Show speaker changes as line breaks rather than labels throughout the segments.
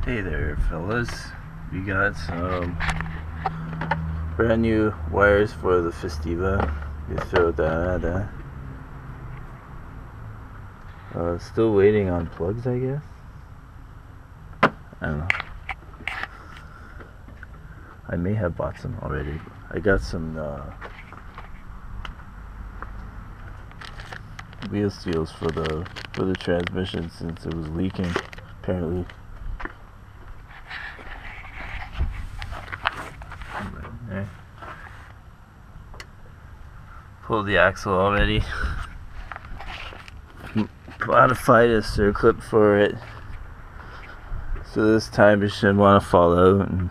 Hey there, fellas. We got some brand new wires for the Festiva. You throw that. Still waiting on plugs, I guess. I don't know. I may have bought some already. I got some wheel seals for the transmission since it was leaking apparently. Right there. Pulled the axle already. Modified a circlip for it, so this time it shouldn't want to fall out. And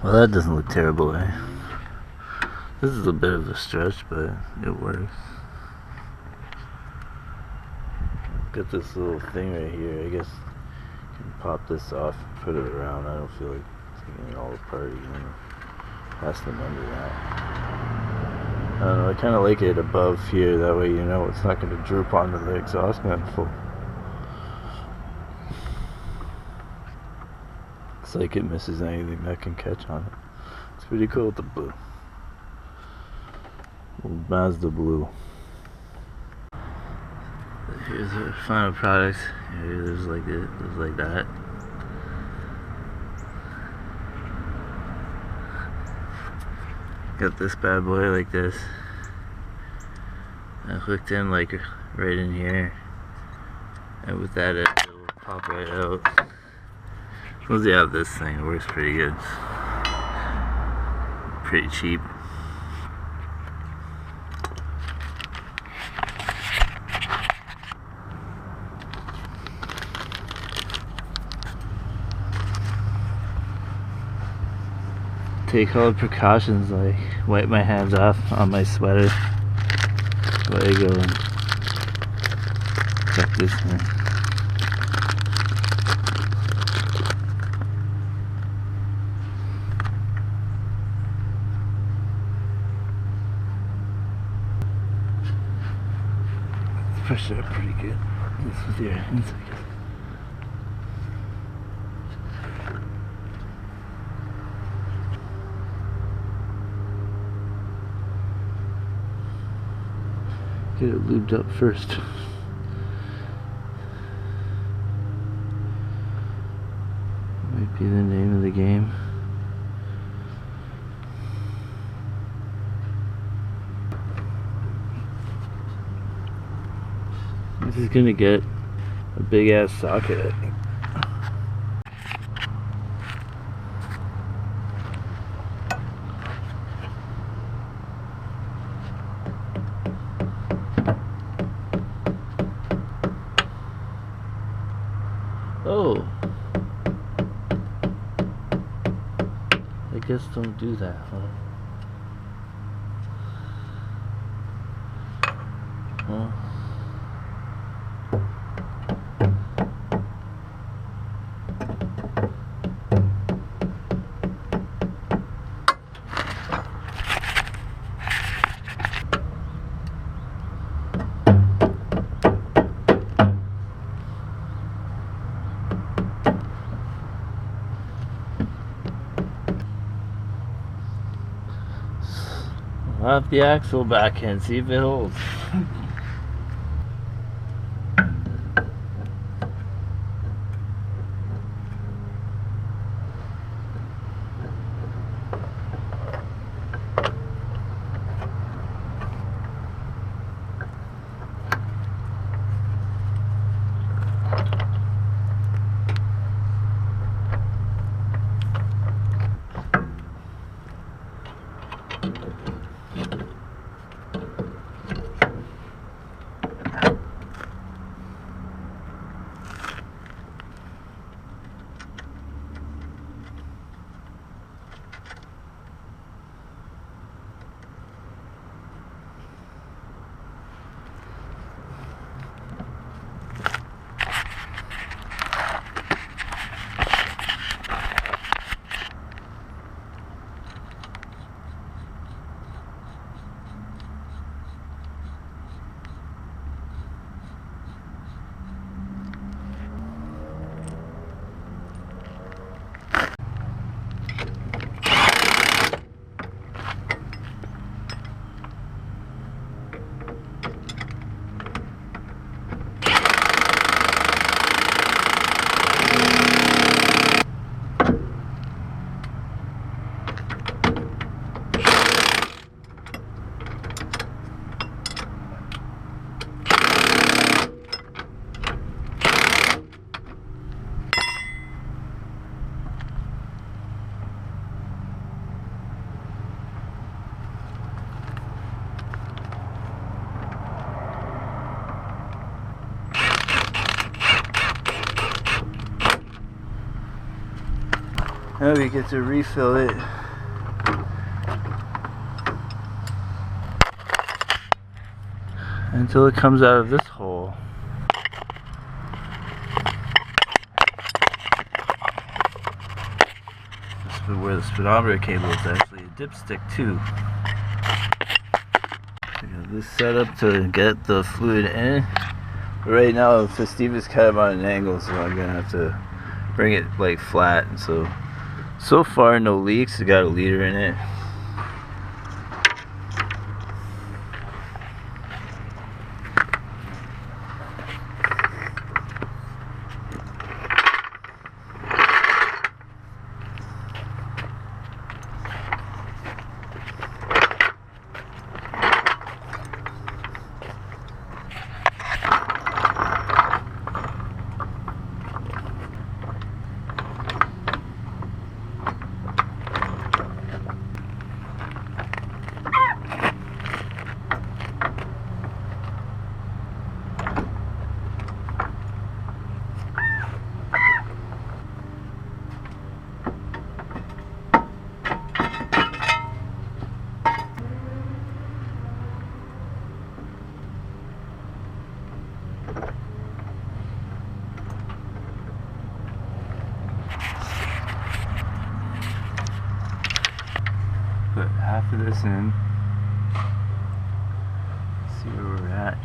well, that doesn't look terrible, eh? This is a bit of a stretch, but it works. Got this little thing right here. I guess you can pop this off and put it around. I don't feel like taking it all apart again. Pass them under that. I don't know, I kind of like it above here, that way you know it's not going to droop onto the exhaust manifold. Looks like it misses anything that can catch on it. It's pretty cool with the blue. Old Mazda blue. Here's the final product. Here, there's like it, there's like that. Got this bad boy like this. I hooked in like right in here, and with that it will pop right out. Once you have this thing, it works pretty good. Pretty cheap. Take all the precautions, like wipe my hands off on my sweater before I go and check this thing. It's pressure up pretty good. This with your hands, I guess. Get it lubed up first. Might be the name of the game. This is gonna get a big ass socket, I think. Oh, I guess don't do that, huh? Well, I'll have the axle back and see if it holds. Now we get to refill it. Until it comes out of this hole. This is where the speedometer cable is actually a dipstick too. I got this set up to get the fluid in. But right now the Festiva is kind of on an angle, so I'm gonna have to bring it like flat. And so far no leaks. It got a liter in it. Put half of this in. See where we're at.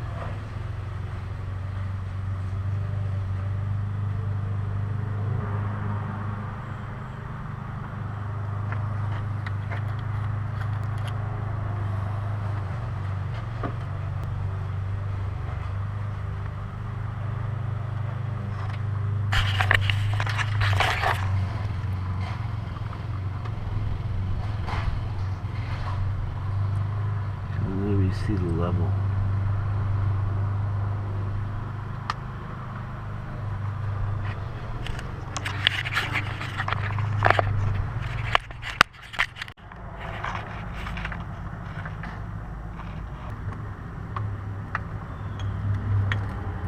You see the level.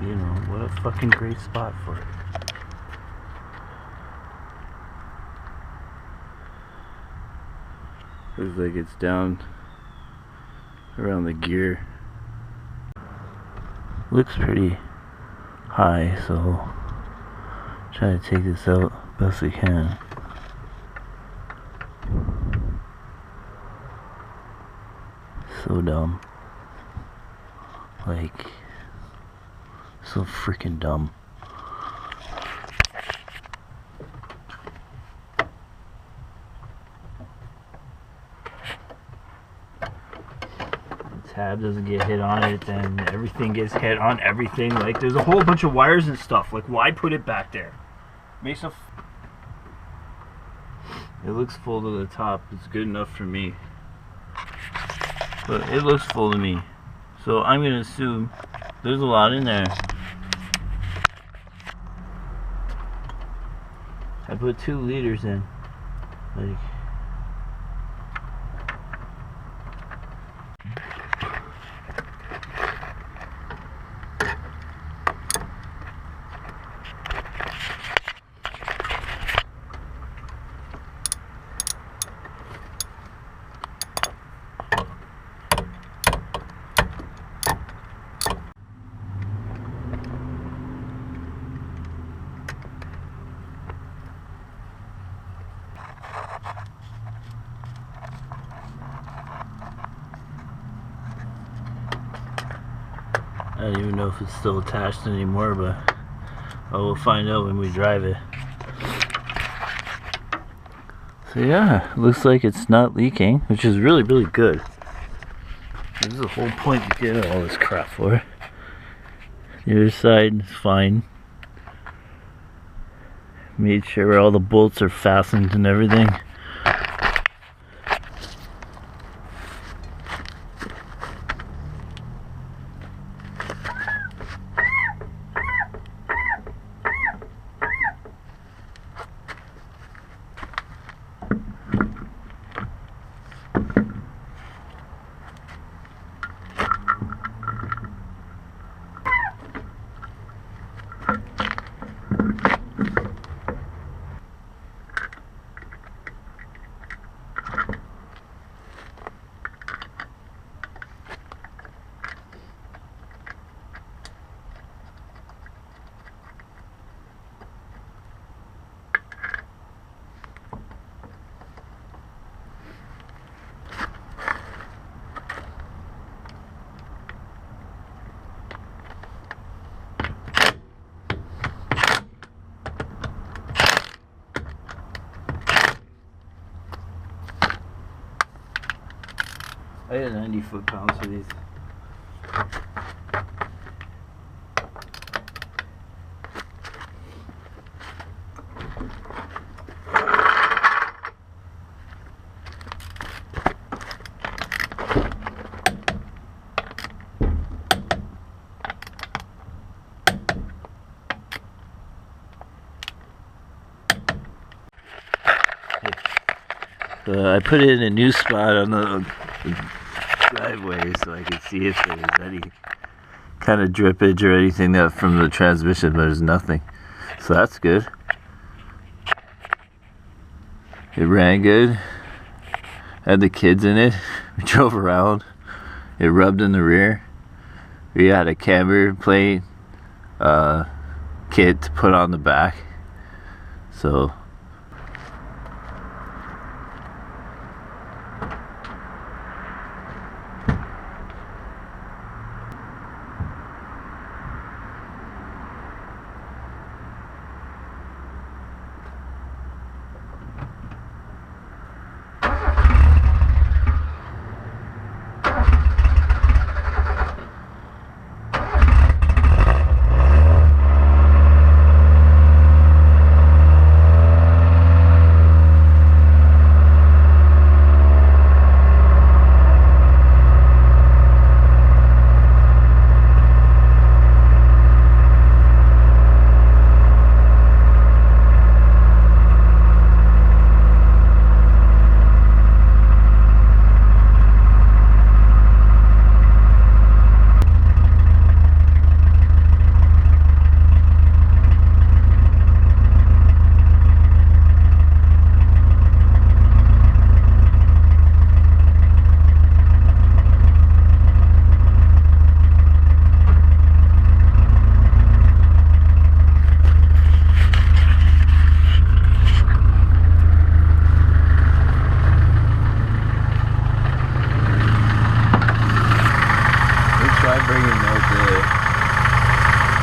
You know, what a fucking great spot for it. Looks like it's down around the gear. Looks pretty high, so try to take this out best we can. So dumb. Like, so freaking dumb. Tab doesn't get hit on it, and everything gets hit on everything. Like, there's a whole bunch of wires and stuff. Like, why put it back there? Makes a it looks full to the top. It's good enough for me, but it looks full to me, so I'm gonna assume there's a lot in there. I put 2 liters in. Like, I don't even know if it's still attached anymore, but we'll find out when we drive it. So yeah, looks like it's not leaking, which is really, really good. This is the whole point you get all this crap for. The other side is fine. Made sure all the bolts are fastened and everything. I got 90 foot-pounds for these. I put it in a new spot on the driveway so I could see if there was any kind of drippage or anything that from the transmission, but there's nothing. So that's good. It ran good. Had the kids in it. We drove around. It rubbed in the rear. We had a camber plate kit to put on the back. So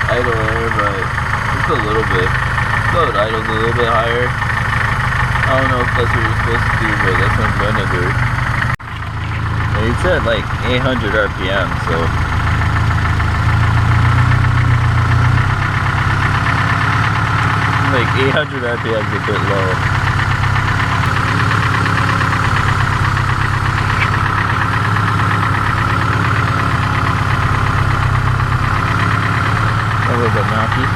idle air, but just a little bit. Load idles a little bit higher. I don't know if that's what you're supposed to do, but that's what I'm gonna do. And he said like 800 RPM, so like 800 RPM is a bit low. A little bit knocky.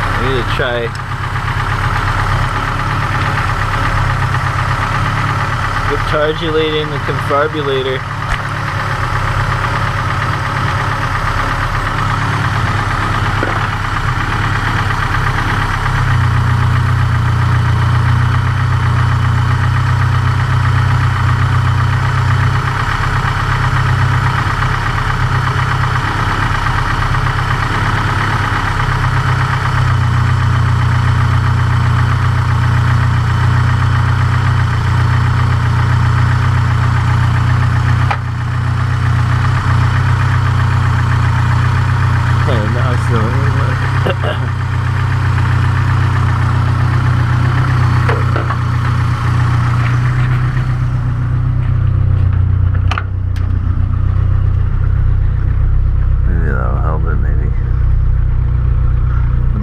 I need to try rechargulating the confarbulator.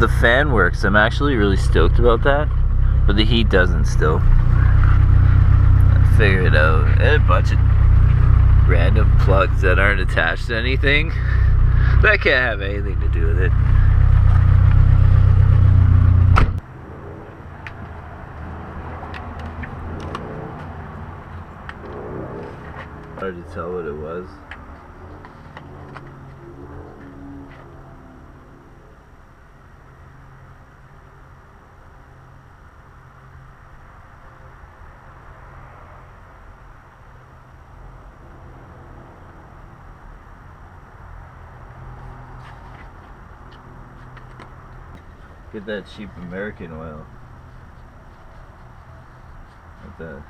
The fan works. I'm actually really stoked about that, but the heat doesn't still. I figured it out. And a bunch of random plugs that aren't attached to anything. That can't have anything to do with it. Hard to tell what it was. Get that cheap American oil. like that.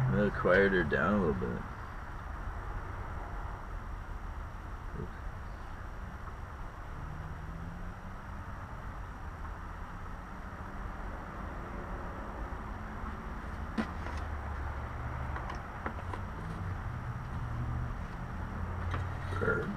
I'm gonna quiet her down a little bit. Bird.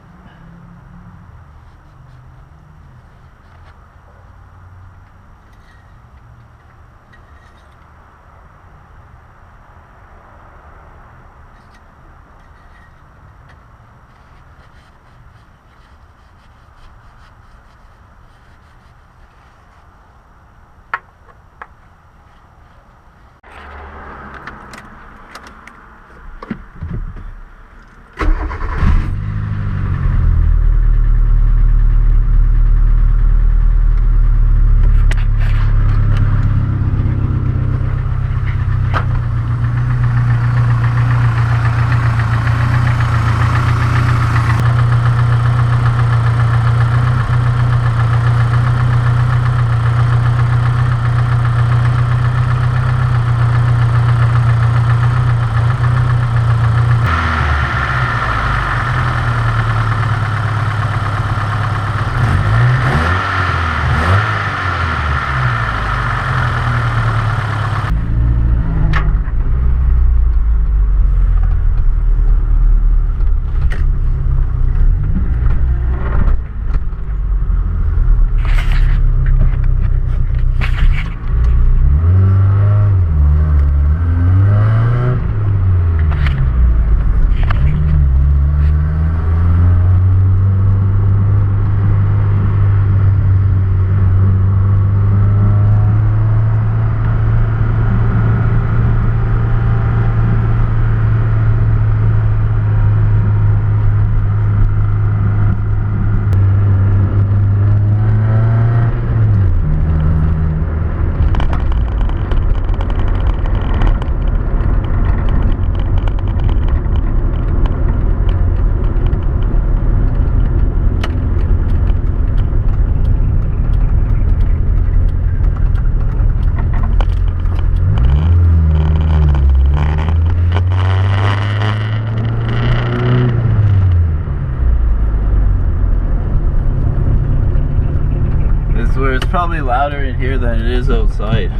Where it's probably louder in here than it is outside.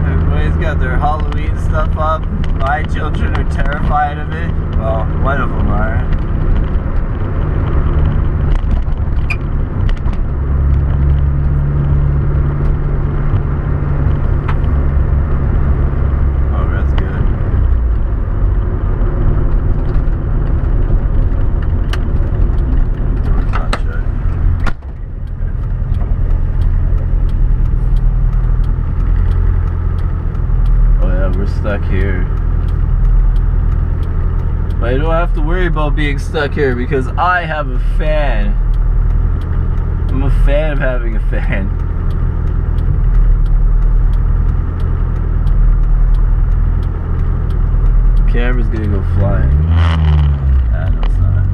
Everybody's got their Halloween stuff up. My children are terrified of it. Well, one of them are. Oh, that's good. Door's not shut. Oh yeah, we're stuck here. But I don't have to worry about being stuck here because I have a fan. I'm a fan of having a fan. The camera's gonna go flying. Ah, no, it's not.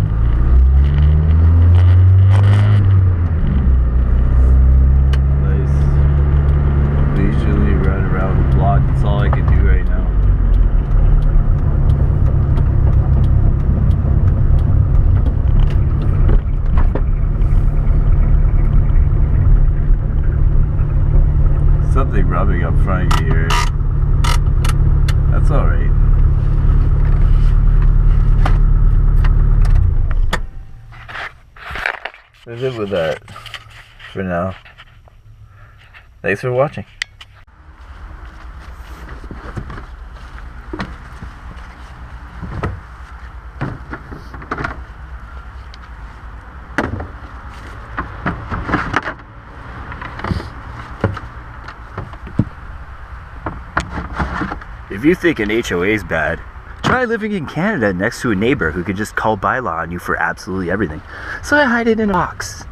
Nice. Leisurely run around the block. That's all I can do right now. Something rubbing up front of you here. That's alright. We'll live with that for now. Thanks for watching.
If you think an HOA is bad, try living in Canada next to a neighbor who could just call bylaw on you for absolutely everything. So I hide it in a box.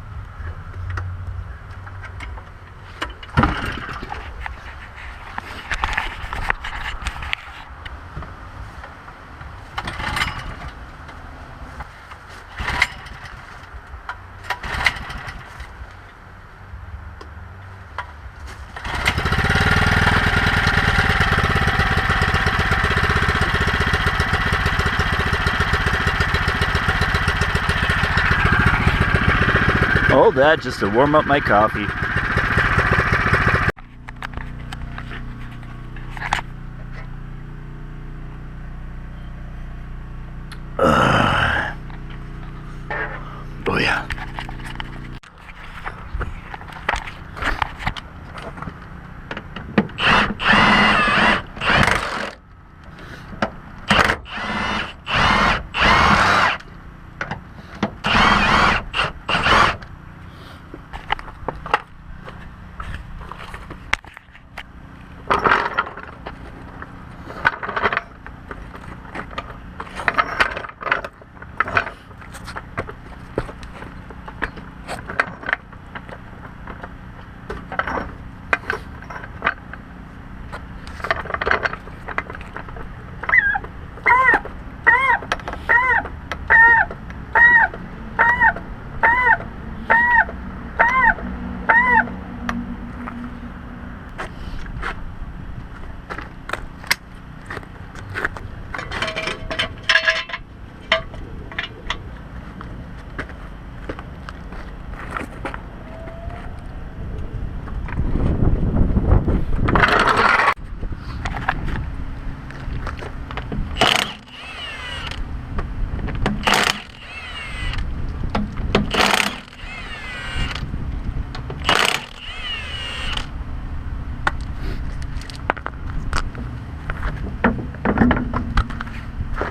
All that just to warm up my coffee. Oh yeah.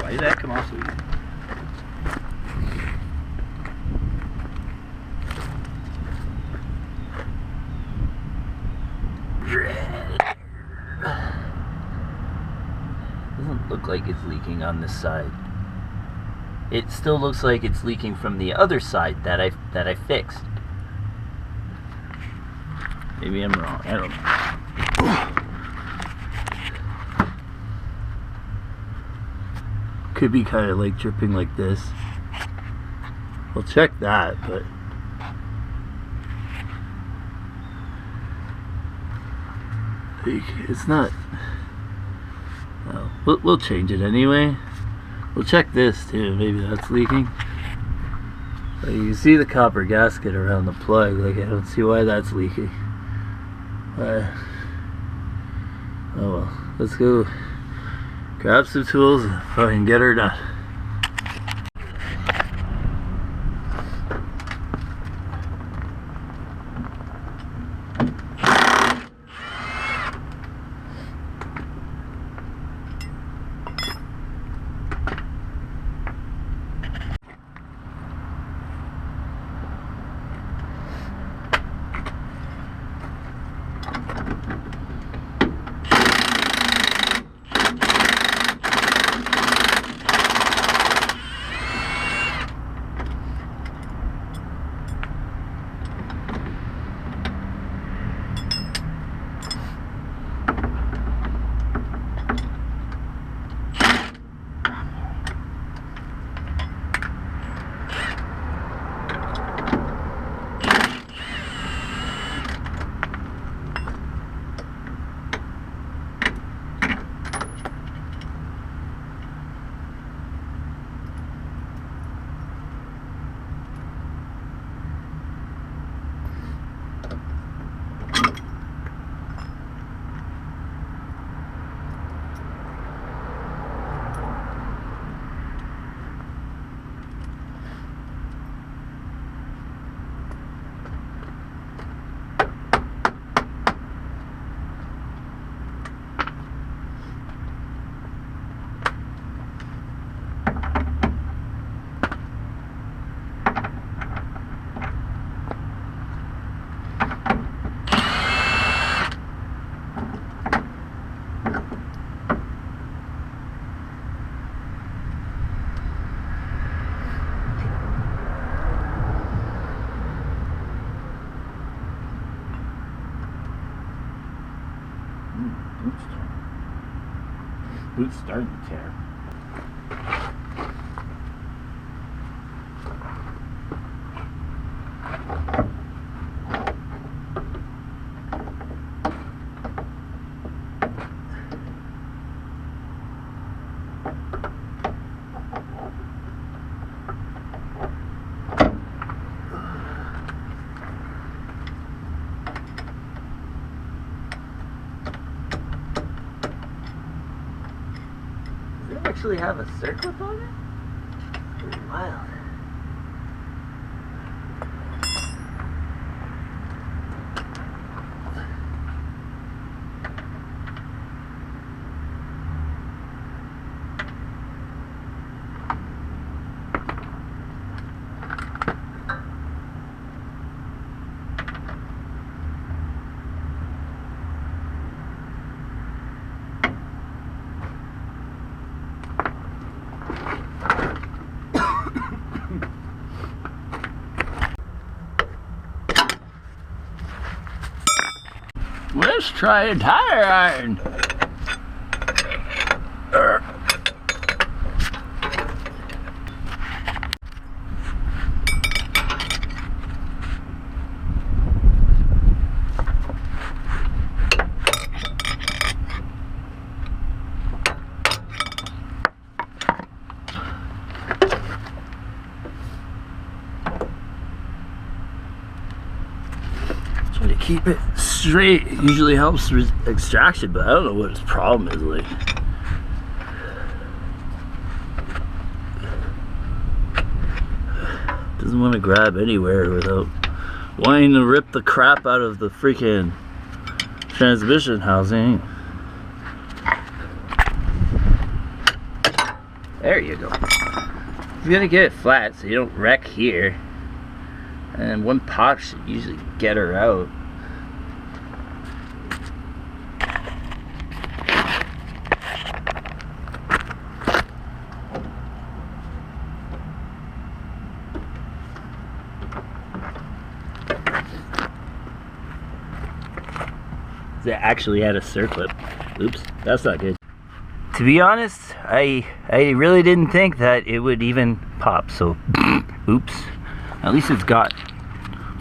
Why did that come off so easy? Doesn't look like it's leaking on this side. It still looks like it's leaking from the other side that I fixed. Maybe I'm wrong. I don't know. Could be kind of like dripping like this. We'll check that, but it's not. No, we'll change it anyway. We'll check this too. Maybe that's leaking. Like you can see the copper gasket around the plug. Like I don't see why that's leaking. Oh well. Let's go grab some tools and fucking get her done. Boot's starting to tear. Does it actually have a circlip on it? Pretty wild. Let's try a tire iron. Try to keep it straight. It usually helps with extraction, but I don't know what his problem is. Like, doesn't want to grab anywhere without wanting to rip the crap out of the freaking transmission housing. There you go. You gotta get it flat so you don't wreck here. And one pop should usually get her out. It actually had a circlip. Oops, that's not good. To be honest, I really didn't think that it would even pop, so oops. At least it's got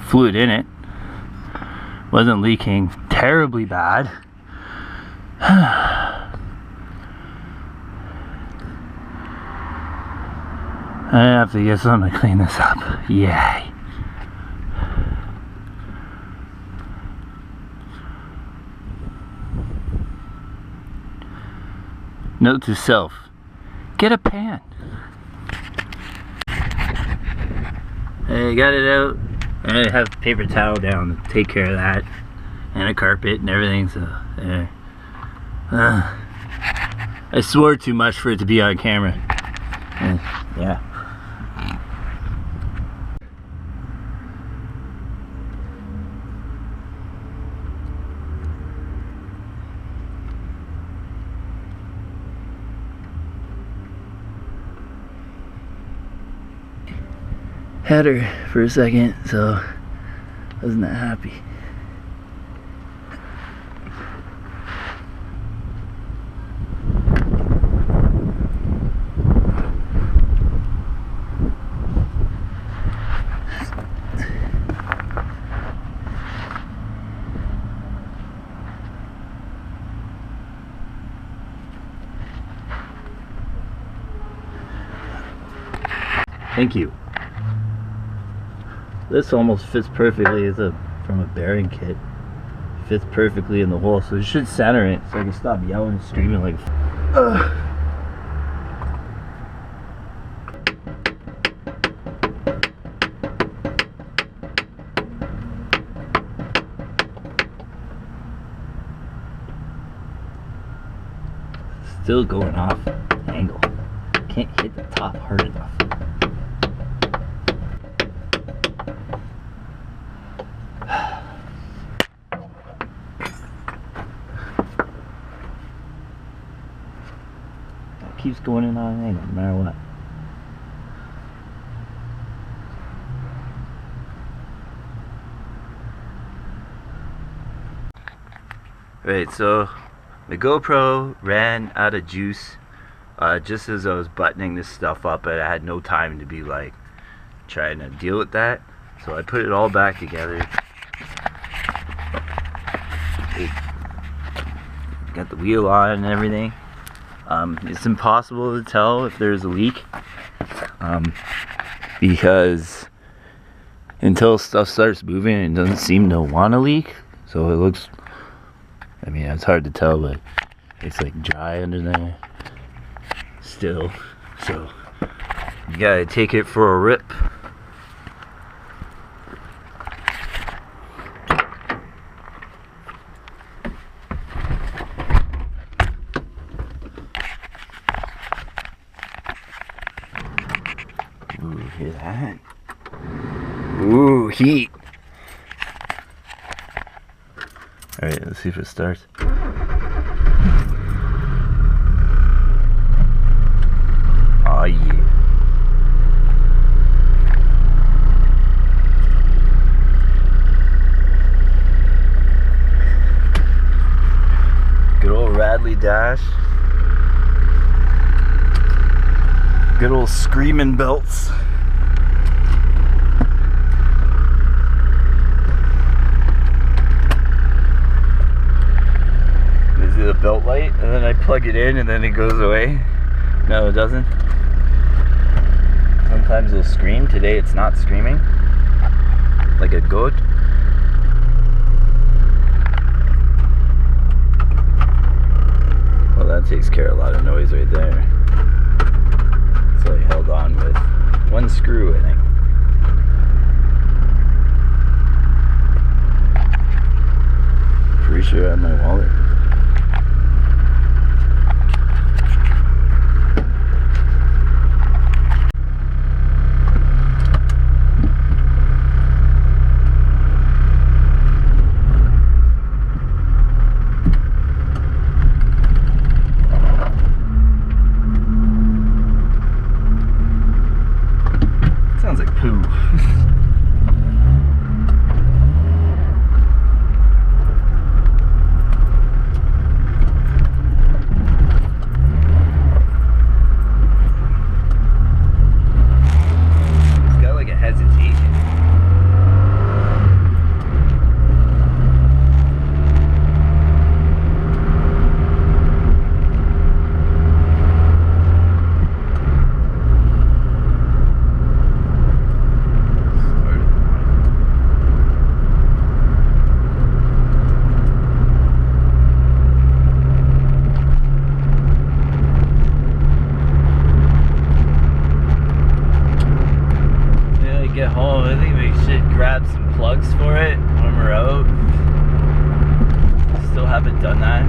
fluid in it. Wasn't leaking terribly bad. I have to get something to clean this up. Yay. Note to self, get a pan. I got it out, and I have a paper towel down to take care of that, and a carpet and everything, so I swore too much for it to be on camera. Yeah. Had her for a second, so I wasn't that happy. Thank you. This almost fits perfectly as from a bearing kit. Fits perfectly in the hole, so it should center it so I can stop yelling and screaming like. Still going off angle. Can't hit the top hard enough. Keeps going in on an angle, no matter what. Right, so
The GoPro ran out of juice just as I was buttoning this stuff up, but I had no time to be like trying to deal with that. So I put it all back together. Got the wheel on and everything. It's impossible to tell if there's a leak because until stuff starts moving, it doesn't seem to want to leak. So it looks, I mean, it's hard to tell, but it's like dry under there still. So you gotta take it for a rip. Ooh, hear that? Ooh, heat. Alright, let's see if it starts. Oh yeah. Good old Radley dash. Good old screaming belts. Is it a belt light? And then I plug it in and then it goes away? No, it doesn't. Sometimes it'll scream. Today it's not screaming. Like a goat. Well, that takes care of a lot of noise right there. So I held on with one screw, I think. Pretty sure I have my wallet. Sounds like poo. It's got like a hesitation. Get home, I think we should grab some plugs for it when we're out. Still haven't done that.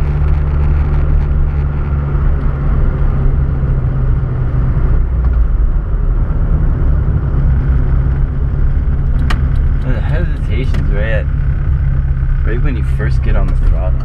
And the hesitation's right when you first get on the throttle.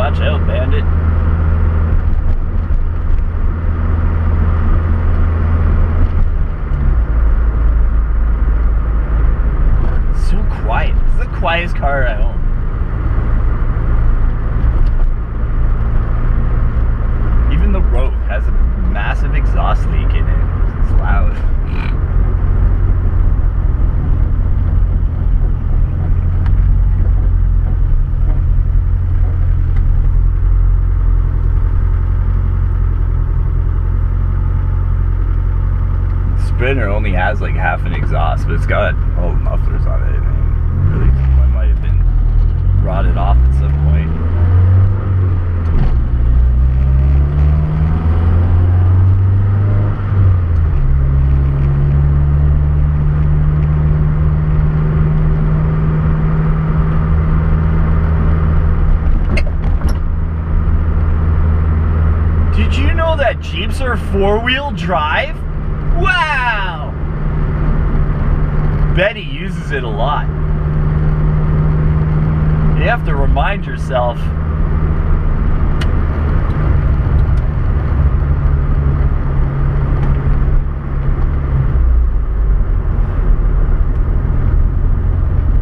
Watch out, bandit. So quiet. This is the quietest car I own. Even the Rogue has a massive exhaust leak in it. It's loud. Sprinter only has like half an exhaust, but it's got all the mufflers on it. And really, one might have been rotted off at some point. Did you know that Jeeps are four-wheel drive? Wow! Betty uses it a lot. You have to remind yourself.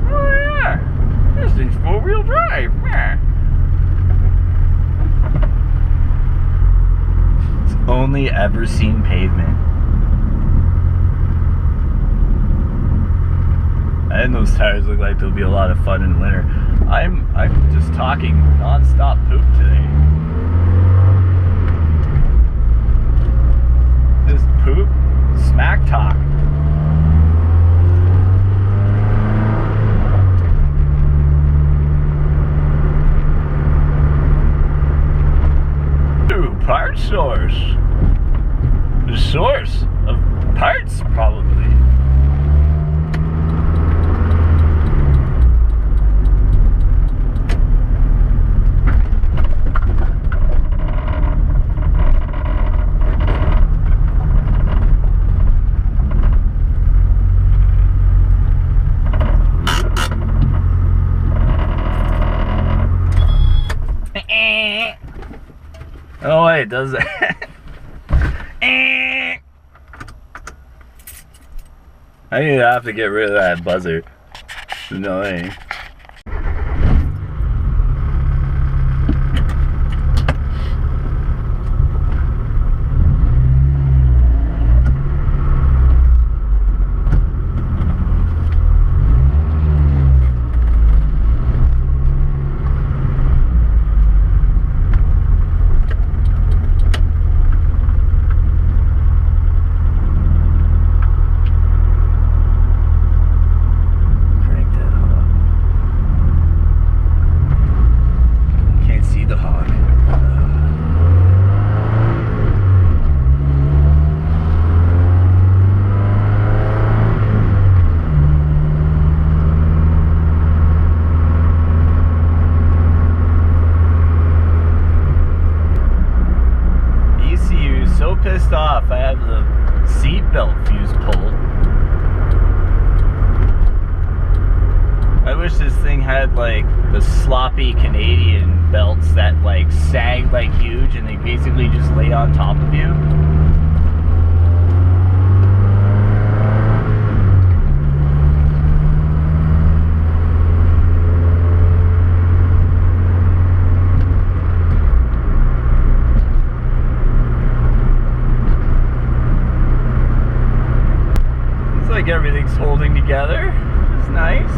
Oh yeah, this thing's four-wheel drive. Yeah. It's only ever seen pavement. And those tires look like they'll be a lot of fun in winter. I'm just talking non-stop poop today. Just poop, smack talk. Ooh, part source. The source of parts, probably. Oh wait, does that? I need to have to get rid of that buzzer. It's annoying. Pissed off. I have the seatbelt fuse pulled. I wish this thing had like the sloppy Canadian belts that like sag like huge and they basically just lay on top of you. Like everything's holding together. It's nice.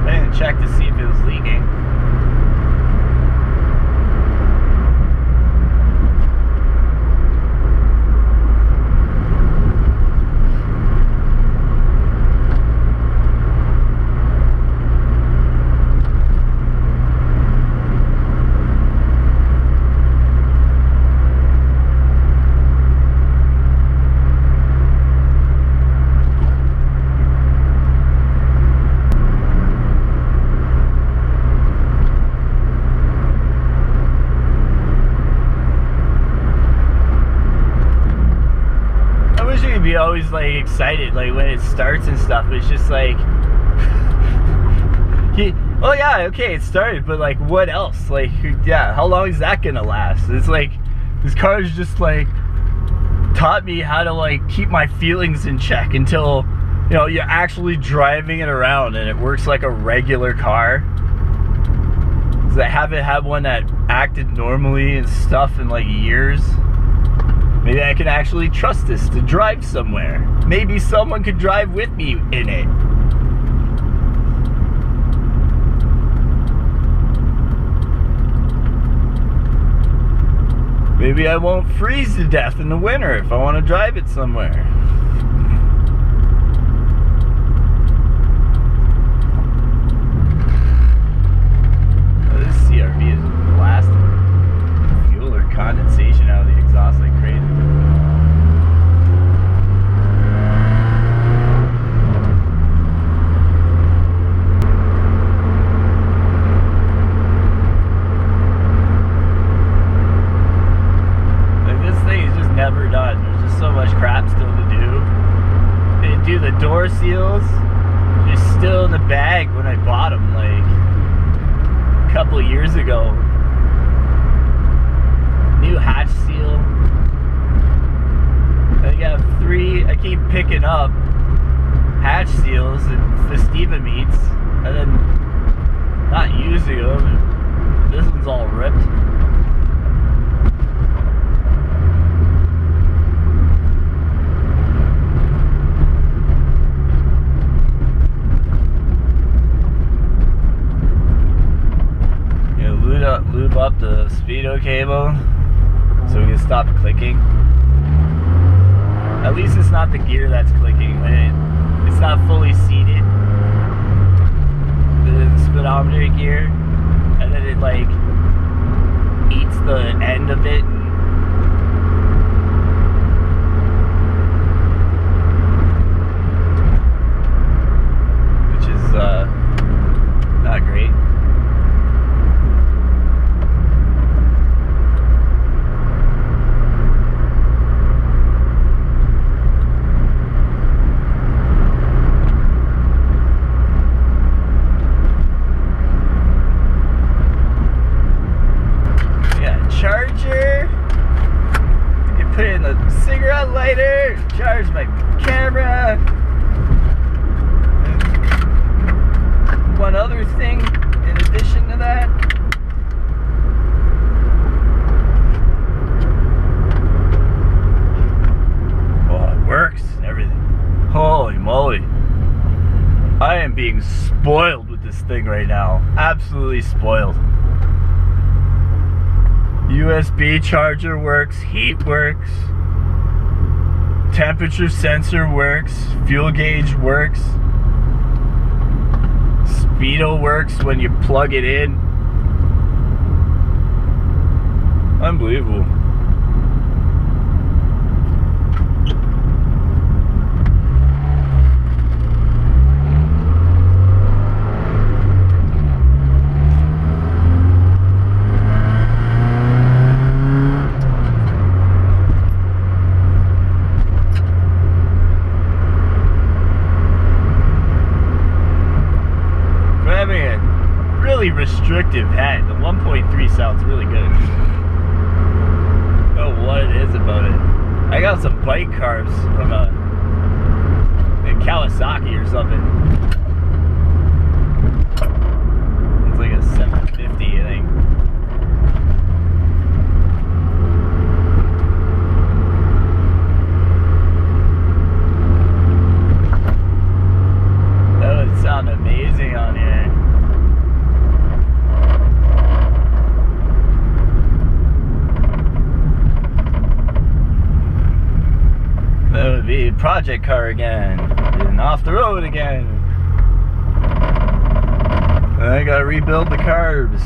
I didn't check to see if it was leaking. Be always like excited like when it starts and stuff, but it's just like Oh yeah, okay, it started, but like, what else? Like, yeah, how long is that gonna last? It's like, this car's just like taught me how to like keep my feelings in check until, you know, you're actually driving it around and it works like a regular car. Cause I haven't had one that acted normally and stuff in like years. Maybe I can actually trust this to drive somewhere. Maybe someone could drive with me in it. Maybe I won't freeze to death in the winter if I want to drive it somewhere. Oh, this CRV is blasting fuel or condensation out of the exhaust like crazy. Never done. There's just so much crap still to do. They do the door seals. They're still in the bag when I bought them like a couple of years ago. New hatch seal. I think I have 3. I keep picking up hatch seals and Festiva meats and then not using them. This one's all ripped. Lube up the speedo cable so we can stop clicking. At least it's not the gear that's clicking when it's not fully seated. The speedometer gear, and then it like eats the end of it. Which is not great. Cigarette lighter, charge my camera. And one other thing in addition to that. Oh, it works and everything. Holy moly. I am being spoiled with this thing right now. Absolutely spoiled. USB charger works, heat works. Temperature sensor works, fuel gauge works, speedo works when you plug it in. Unbelievable. Restrictive head. The 1.3 sounds really good. I don't know what it is about it. I got some bike carbs from a Kawasaki or something. It's like a 750, I think. That would sound amazing on here. That would be a project car again, and off the road again. I gotta rebuild the carbs.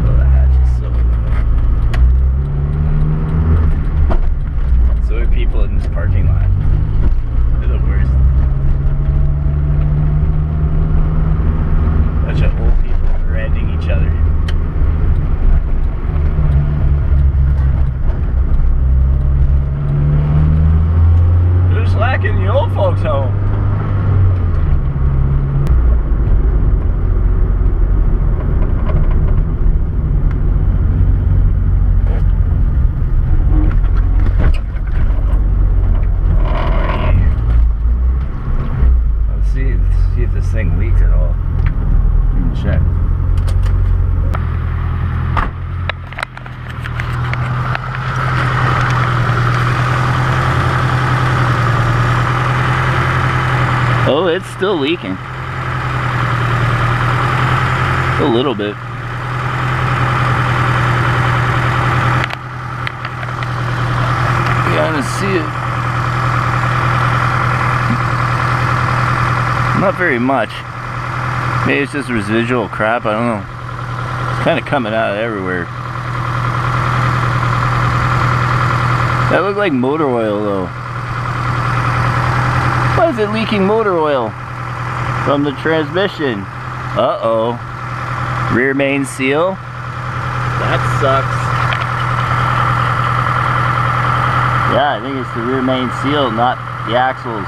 Oh, the hatch is so are people in this parking lot. They're the worst. Bunch of old people rear-ending each other. folks home. Let's see if this thing leaks at all. Let me check. Oh, it's still leaking. A little bit. You gotta see it. Not very much. Maybe it's just residual crap, I don't know. It's kind of coming out everywhere. That looked like motor oil though. Why is it leaking motor oil from the transmission? Uh-oh. Rear main seal. That sucks. Yeah, I think it's the rear main seal, not the axles.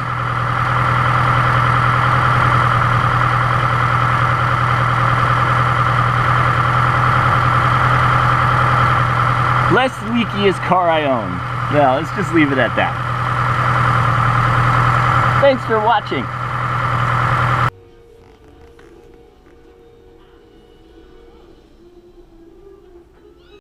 Less leakiest car I own. Well, let's just leave it at that. Thanks for watching.